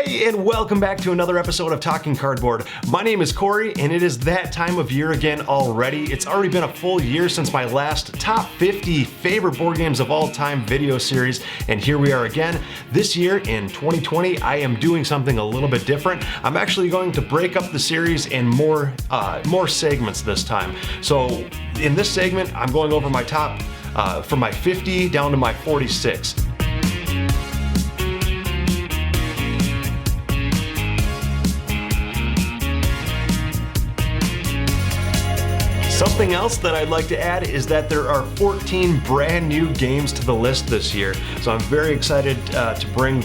Hey, and welcome back to another episode of Talking Cardboard. My name is Cory, and it is that time of year again already. It's already been a full year since my last top 50 favorite board games of all time video series, and here we are again. This year in 2020, I am doing something a little bit different. I'm actually going to break up the series in more segments this time. So in this segment, I'm going over my top from my 50 down to my 46. Something else that I'd like to add is that there are 14 brand new games to the list this year. So I'm very excited to bring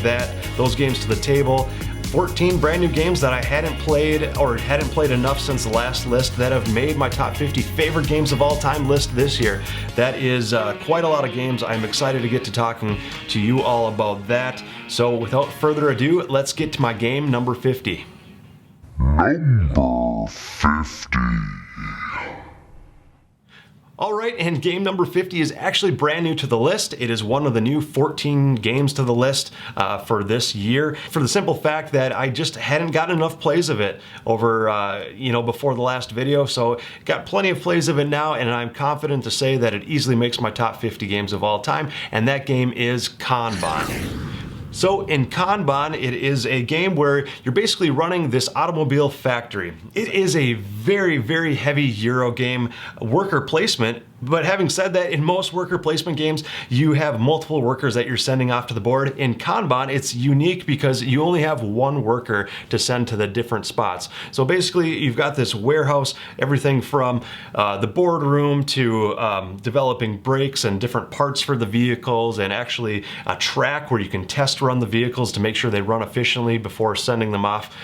those games to the table. 14 brand new games that I hadn't played enough since the last list that have made my top 50 favorite games of all time list this year. That is quite a lot of games. I'm excited to get to talking to you all about that. So without further ado, let's get to my game number 50. Number 50. All right, and game number 50 is actually brand new to the list. It is one of the new 14 games to the list for this year, for the simple fact that I just hadn't gotten enough plays of it over, before the last video. So got plenty of plays of it now, and I'm confident to say that it easily makes my top 50 games of all time, and that game is Kanban. So in Kanban, it is a game where you're basically running this automobile factory. It is a very, very heavy Euro game, worker placement. But having said that, in most worker placement games, you have multiple workers that you're sending off to the board. In Kanban, it's unique because you only have one worker to send to the different spots. So basically, you've got this warehouse, everything from the boardroom to developing brakes and different parts for the vehicles, and actually a track where you can test run the vehicles to make sure they run efficiently before sending them off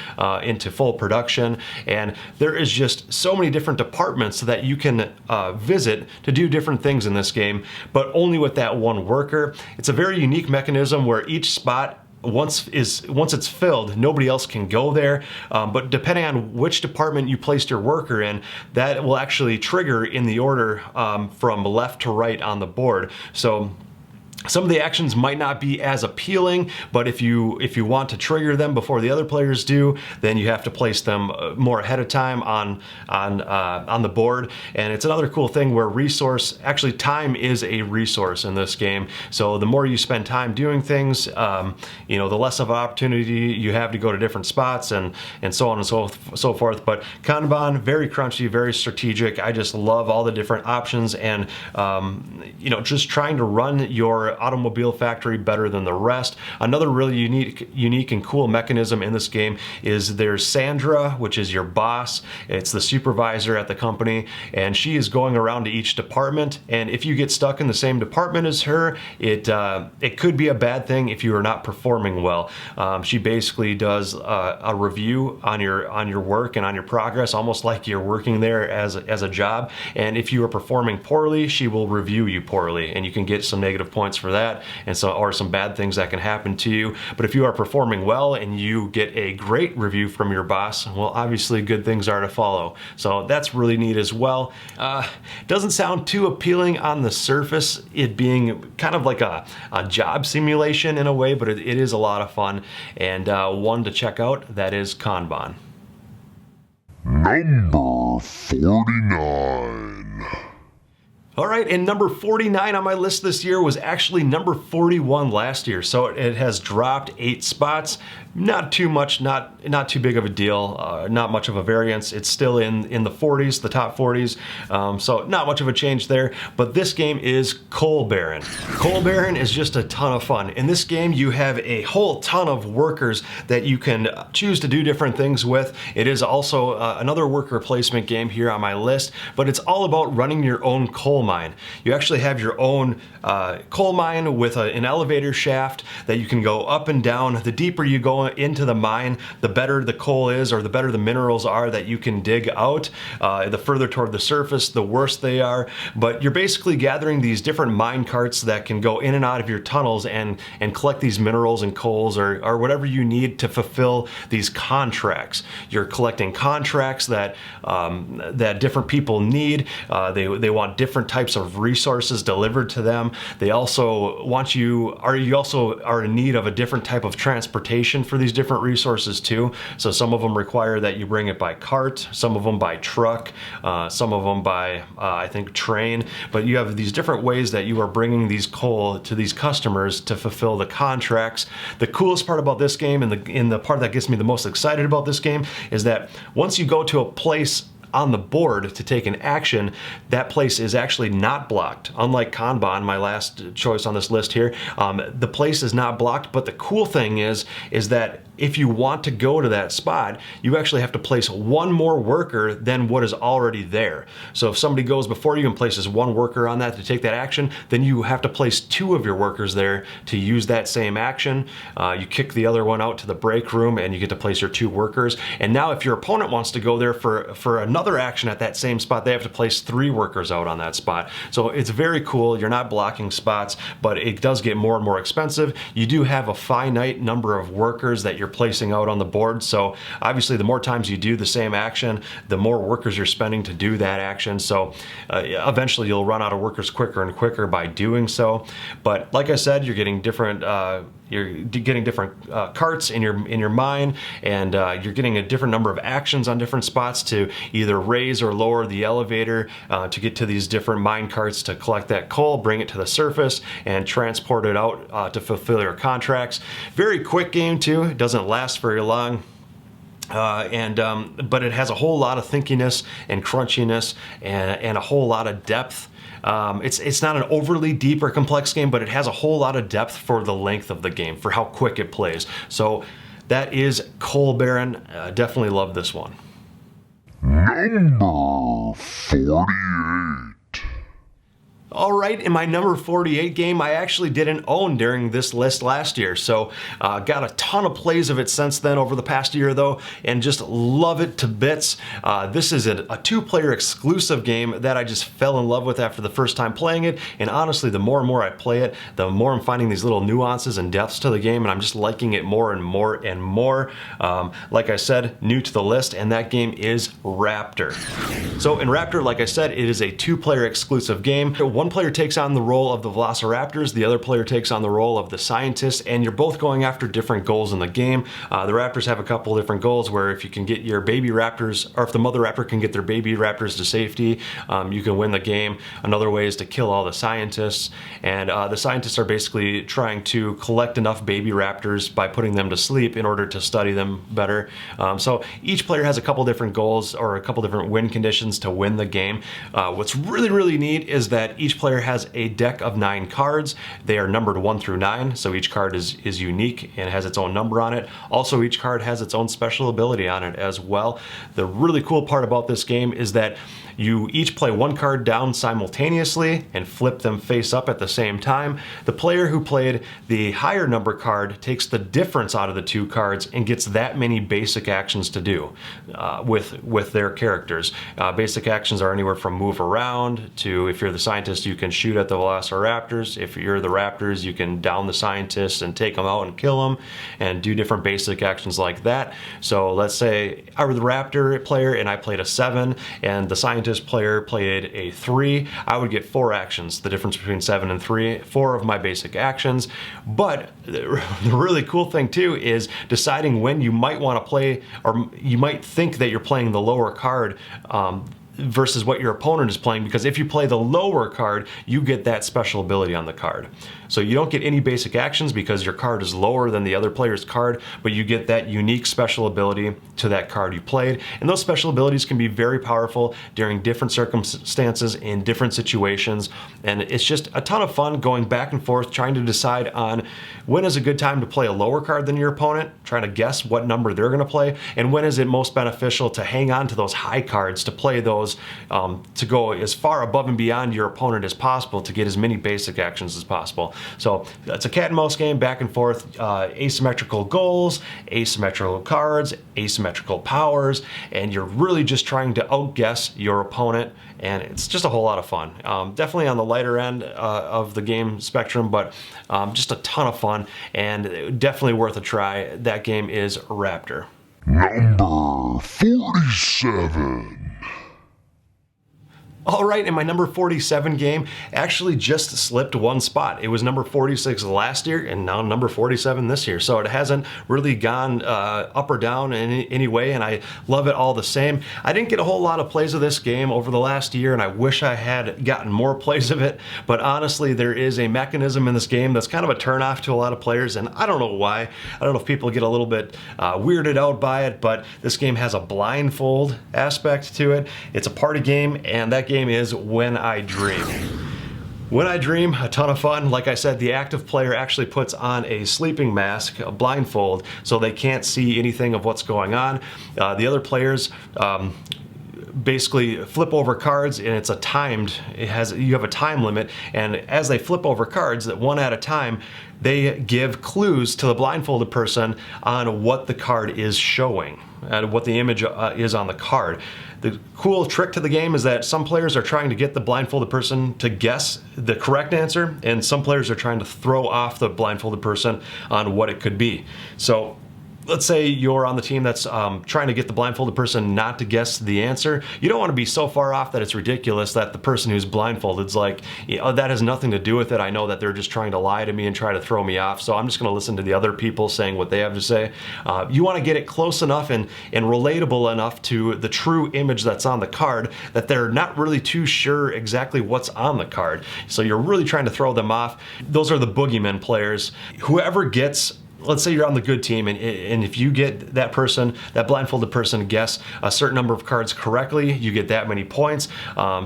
into full production. And there is just so many different departments that you can visit to do different things in this game, but only with that one worker. It's a very unique mechanism where each spot, once it's filled, nobody else can go there. But depending on which department you placed your worker in, that will actually trigger in the order from left to right on the board. So some of the actions might not be as appealing, but if you want to trigger them before the other players do, then you have to place them more ahead of time on the board. And it's another cool thing where time is a resource in this game. So the more you spend time doing things, the less of an opportunity you have to go to different spots and so on and so forth. But Kanban, very crunchy, very strategic. I just love all the different options and just trying to run your automobile factory better than the rest. Another really unique and cool mechanism in this game is there's Sandra, which is your boss. It's the supervisor at the company, and she is going around to each department, and if you get stuck in the same department as her, it could be a bad thing if you are not performing well. She basically does a review on your work and on your progress, almost like you're working there as a job, and if you are performing poorly, she will review you poorly, and you can get some negative points for that, or some bad things that can happen to you. But if you are performing well and you get a great review from your boss, well, obviously good things are to follow. So that's really neat as well. Doesn't sound too appealing on the surface, it being kind of like a job simulation in a way, but it is a lot of fun, and one to check out. That is Kanban. Number 49. All right, and number 49 on my list this year was actually number 41 last year, so it has dropped 8 spots. Not too much, not too big of a deal, not much of a variance. It's still in the 40s, the top 40s, so not much of a change there. But this game is Coal Baron. Coal Baron is just a ton of fun. In this game, you have a whole ton of workers that you can choose to do different things with. It is also another worker placement game here on my list, but it's all about running your own coal mine. You actually have your own coal mine with an elevator shaft that you can go up and down. The deeper you go into the mine, the better the coal is, or the better the minerals are that you can dig out. The further toward the surface, the worse they are. But you're basically gathering these different mine carts that can go in and out of your tunnels and collect these minerals and coals or whatever you need to fulfill these contracts. You're collecting contracts that different people need. They want different types of resources delivered to them. They also want you also are in need of a different type of transportation for these different resources too. So some of them require that you bring it by cart, some of them by truck, some of them by I think train. But you have these different ways that you are bringing these coal to these customers to fulfill the contracts. The coolest part about this game, and the part that gets me the most excited about this game, is that once you go to a place on the board to take an action, that place is actually not blocked. Unlike Kanban, my last choice on this list here, the place is not blocked. But the cool thing is that if you want to go to that spot, you actually have to place one more worker than what is already there. So if somebody goes before you and places one worker on that to take that action, then you have to place two of your workers there to use that same action. You kick the other one out to the break room and you get to place your two workers. And now if your opponent wants to go there for another action at that same spot, they have to place three workers out on that spot. So it's very cool. You're not blocking spots, but it does get more and more expensive. You do have a finite number of workers that you're placing out on the board. So obviously the more times you do the same action, the more workers you're spending to do that action. So eventually you'll run out of workers quicker and quicker by doing so. But like I said, you're getting different carts in your mine, and you're getting a different number of actions on different spots to either raise or lower the elevator to get to these different mine carts to collect that coal, bring it to the surface, and transport it out to fulfill your contracts. Very quick game too. It doesn't last very long. But it has a whole lot of thinkiness and crunchiness and a whole lot of depth. It's not an overly deep or complex game, but it has a whole lot of depth for the length of the game, for how quick it plays. So that is Coal Baron. Definitely love this one. Number 48. All right, in my number 48 game, I actually didn't own during this list last year, so got a ton of plays of it since then over the past year though, and just love it to bits. This is a two-player exclusive game that I just fell in love with after the first time playing it, and honestly, the more and more I play it, the more I'm finding these little nuances and depths to the game, and I'm just liking it more and more and more. Like I said, new to the list, and that game is Raptor. So in Raptor, like I said, it is a two-player exclusive game. One player takes on the role of the Velociraptors, the other player takes on the role of the scientists, and you're both going after different goals in the game. The Raptors have a couple different goals where if you can get your baby Raptors, or if the mother Raptor can get their baby Raptors to safety, you can win the game. Another way is to kill all the scientists, and the scientists are basically trying to collect enough baby Raptors by putting them to sleep in order to study them better. So each player has a couple different goals or a couple different win conditions to win the game. What's really, really neat is that each player has a deck of 9 cards. They are numbered 1 through 9, so each card is unique and has its own number on it. Also, each card has its own special ability on it as well. The really cool part about this game is that you each play one card down simultaneously and flip them face up at the same time. The player who played the higher number card takes the difference out of the two cards and gets that many basic actions to do with their characters. Basic actions are anywhere from move around to, if you're the scientist, you can shoot at the Velociraptors. If you're the Raptors, you can down the scientists and take them out and kill them and do different basic actions like that. So let's say I were the Raptor player and I played a 7 and the scientist player played a 3, I would get 4 actions, the difference between 7 and 3, 4 of my basic actions. But the really cool thing too is deciding when you might want to play, or you might think that you're playing the lower card versus what your opponent is playing, because if you play the lower card, you get that special ability on the card. So you don't get any basic actions because your card is lower than the other player's card, but you get that unique special ability to that card you played. And those special abilities can be very powerful during different circumstances in different situations. And it's just a ton of fun going back and forth trying to decide on when is a good time to play a lower card than your opponent, trying to guess what number they're going to play, and when is it most beneficial to hang on to those high cards, to play those, to go as far above and beyond your opponent as possible to get as many basic actions as possible. So it's a cat and mouse game, back and forth, asymmetrical goals, asymmetrical cards, asymmetrical powers, and you're really just trying to outguess your opponent, and it's just a whole lot of fun. Definitely on the lighter end of the game spectrum, but just a ton of fun, and definitely worth a try. That game is Raptor. Number 47. All right, and my number 47 game actually just slipped one spot. It was number 46 last year and now number 47 this year. So it hasn't really gone up or down in any way, and I love it all the same. I didn't get a whole lot of plays of this game over the last year, and I wish I had gotten more plays of it. But honestly, there is a mechanism in this game that's kind of a turnoff to a lot of players, and I don't know why. I don't know if people get a little bit weirded out by it, but this game has a blindfold aspect to it. It's a party game, and that game is When I Dream. When I Dream, a ton of fun. Like I said, the active player actually puts on a sleeping mask, a blindfold, so they can't see anything of what's going on. The other players basically flip over cards, and it's a timed, you have a time limit, and as they flip over cards, that one at a time, they give clues to the blindfolded person on what the card is showing and what the image is on the card. The cool trick to the game is that some players are trying to get the blindfolded person to guess the correct answer, and some players are trying to throw off the blindfolded person on what it could be. So let's say you're on the team that's trying to get the blindfolded person not to guess the answer. You don't want to be so far off that it's ridiculous that the person who's blindfolded is like, that has nothing to do with it. I know that they're just trying to lie to me and try to throw me off, so I'm just going to listen to the other people saying what they have to say. You want to get it close enough and relatable enough to the true image that's on the card that they're not really too sure exactly what's on the card. So you're really trying to throw them off. Those are the boogeyman players. Whoever gets, let's say you're on the good team, and if you get that person, that blindfolded person, guess a certain number of cards correctly, you get that many points.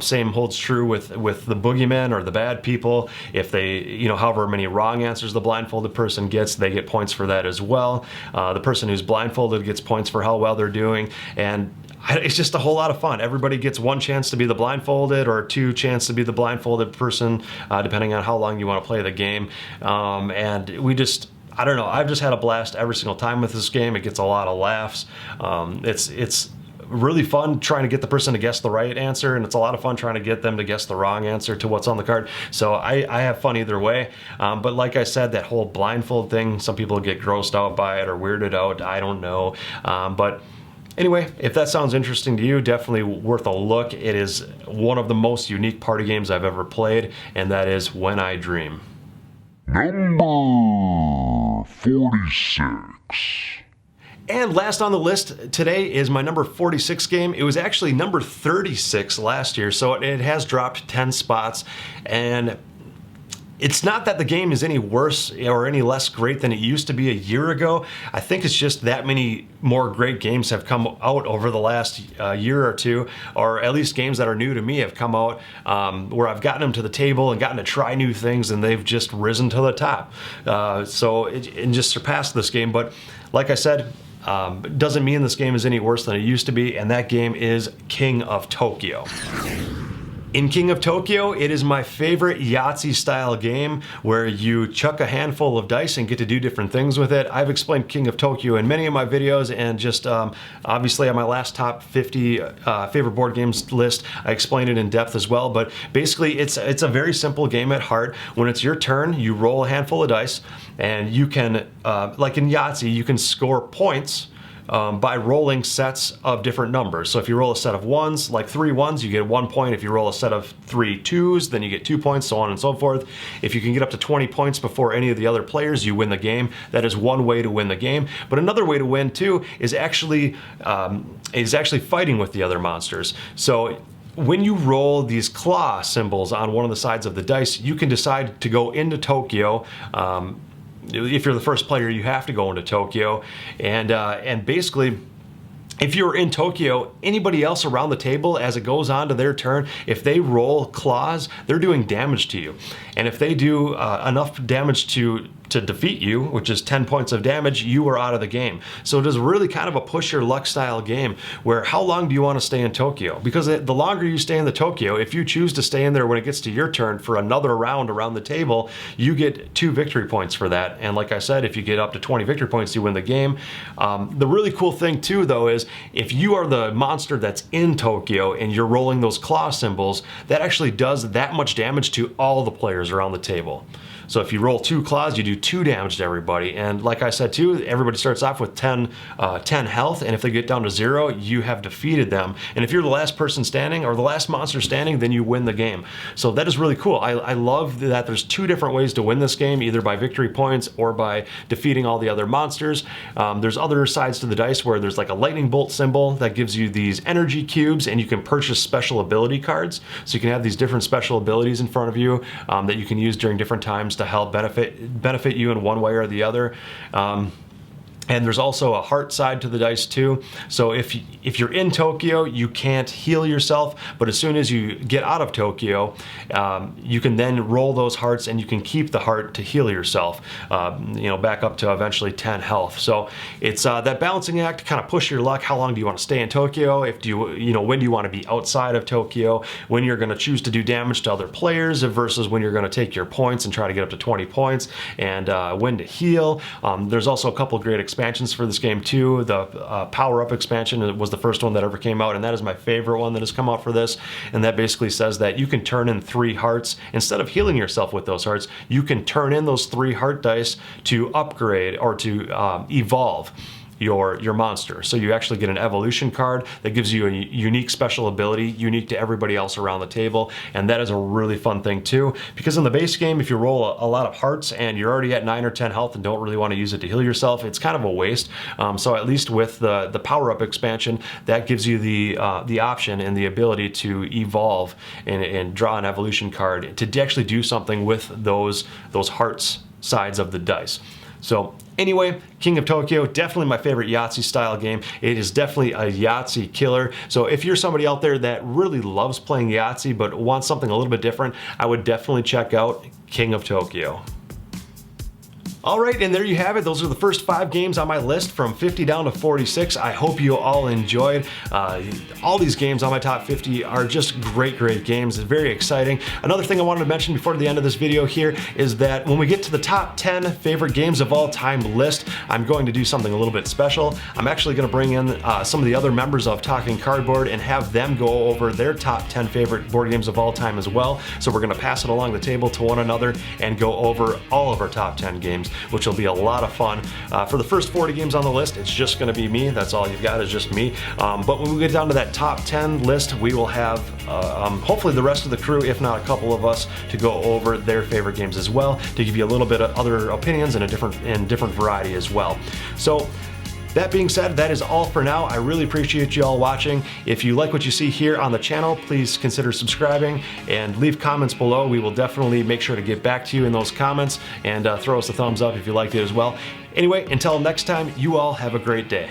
Same holds true with the boogeymen or the bad people. If they, however many wrong answers the blindfolded person gets, they get points for that as well. The person who's blindfolded gets points for how well they're doing, and it's just a whole lot of fun. Everybody gets one chance to be the blindfolded or two chances to be the blindfolded person, depending on how long you want to play the game. And I don't know, I've just had a blast every single time with this game. It gets a lot of laughs. It's really fun trying to get the person to guess the right answer, and it's a lot of fun trying to get them to guess the wrong answer to what's on the card. So I have fun either way. But like I said, that whole blindfold thing, some people get grossed out by it or weirded out. I don't know. But anyway, if that sounds interesting to you, definitely worth a look. It is one of the most unique party games I've ever played, and that is When I Dream. Number 46. And last on the list today is my number 46 game. It was actually number 36 last year, so it has dropped 10 spots. And it's not that the game is any worse or any less great than it used to be a year ago. I think it's just that many more great games have come out over the last year or two, or at least games that are new to me have come out where I've gotten them to the table and gotten to try new things, and they've just risen to the top. And just surpassed this game. But like I said, it doesn't mean this game is any worse than it used to be, and that game is King of Tokyo. In King of Tokyo, it is my favorite Yahtzee style game where you chuck a handful of dice and get to do different things with it. I've explained King of Tokyo in many of my videos, and just obviously on my last top 50 favorite board games list, I explained it in depth as well. But basically, it's a very simple game at heart. When it's your turn, you roll a handful of dice, and you can, like in Yahtzee, you can score points by rolling sets of different numbers. So if you roll a set of ones, like 3 ones, you get 1 point. If you roll a set of 3 twos, then you get 2 points, so on and so forth. If you can get up to 20 points before any of the other players, you win the game. That is one way to win the game. But another way to win too is actually fighting with the other monsters. So when you roll these claw symbols on one of the sides of the dice, you can decide to go into Tokyo. If you're the first player, you have to go into Tokyo, and basically, if you're in Tokyo, anybody else around the table, as it goes on to their turn, if they roll claws, they're doing damage to you. And if they do enough damage to defeat you, which is 10 points of damage, you are out of the game. So it is really kind of a push your luck style game where how long do you want to stay in Tokyo? Because the longer you stay in the Tokyo, if you choose to stay in there when it gets to your turn for another round around the table, you get 2 victory points for that. And like I said, if you get up to 20 victory points, you win the game. The really cool thing too, though, is if you are the monster that's in Tokyo and you're rolling those claw symbols, that actually does that much damage to all the players around the table. So if you roll 2 claws, you do 2 damage to everybody. And like I said too, everybody starts off with 10 health, and if they get down to 0, you have defeated them. And if you're the last person standing or the last monster standing, then you win the game. So that is really cool. I love that there's 2 different ways to win this game, either by victory points or by defeating all the other monsters. There's other sides to the dice where there's like a lightning bolt symbol that gives you these energy cubes, and you can purchase special ability cards. So you can have these different special abilities in front of you that you can use during different times to help benefit you in one way or the other. And there's also a heart side to the dice too. So if you're in Tokyo, you can't heal yourself, but as soon as you get out of Tokyo, you can then roll those hearts and you can keep the heart to heal yourself, back up to eventually 10 health. So it's that balancing act to kind of push your luck. How long do you want to stay in Tokyo? When do you want to be outside of Tokyo? When you're going to choose to do damage to other players versus when you're going to take your points and try to get up to 20 points, and when to heal. There's also a couple great expansions for this game too. The power-up expansion was the first one that ever came out, and that is my favorite one that has come out for this. And that basically says that you can turn in 3 hearts. Instead of healing yourself with those hearts, you can turn in those 3 heart dice to upgrade or to evolve your monster. So you actually get an evolution card that gives you a unique special ability, unique to everybody else around the table, and that is a really fun thing too, because in the base game, if you roll a lot of hearts and you're already at 9 or 10 health and don't really want to use it to heal yourself, it's kind of a waste. So at least with the power-up expansion, that gives you the option and the ability to evolve and draw an evolution card to actually do something with those hearts sides of the dice. So anyway, King of Tokyo, definitely my favorite Yahtzee style game. It is definitely a Yahtzee killer. So if you're somebody out there that really loves playing Yahtzee but wants something a little bit different, I would definitely check out King of Tokyo. All right, and there you have it. Those are the first 5 games on my list from 50 down to 46. I hope you all enjoyed. All these games on my top 50 are just great games. It's very exciting. Another thing I wanted to mention before the end of this video here is that when we get to the top 10 favorite games of all time list, I'm going to do something a little bit special. I'm actually going to bring in some of the other members of Talking Cardboard and have them go over their top 10 favorite board games of all time as well. So we're going to pass it along the table to one another and go over all of our top 10 games, which will be a lot of fun. For the first 40 games on the list, it's just going to be me. That's all you've got is just me. But when we get down to that top 10 list, we will have hopefully the rest of the crew, if not a couple of us, to go over their favorite games as well, to give you a little bit of other opinions and different variety as well. So that being said, that is all for now. I really appreciate you all watching. If you like what you see here on the channel, please consider subscribing and leave comments below. We will definitely make sure to get back to you in those comments, and throw us a thumbs up if you liked it as well. Anyway, until next time, you all have a great day.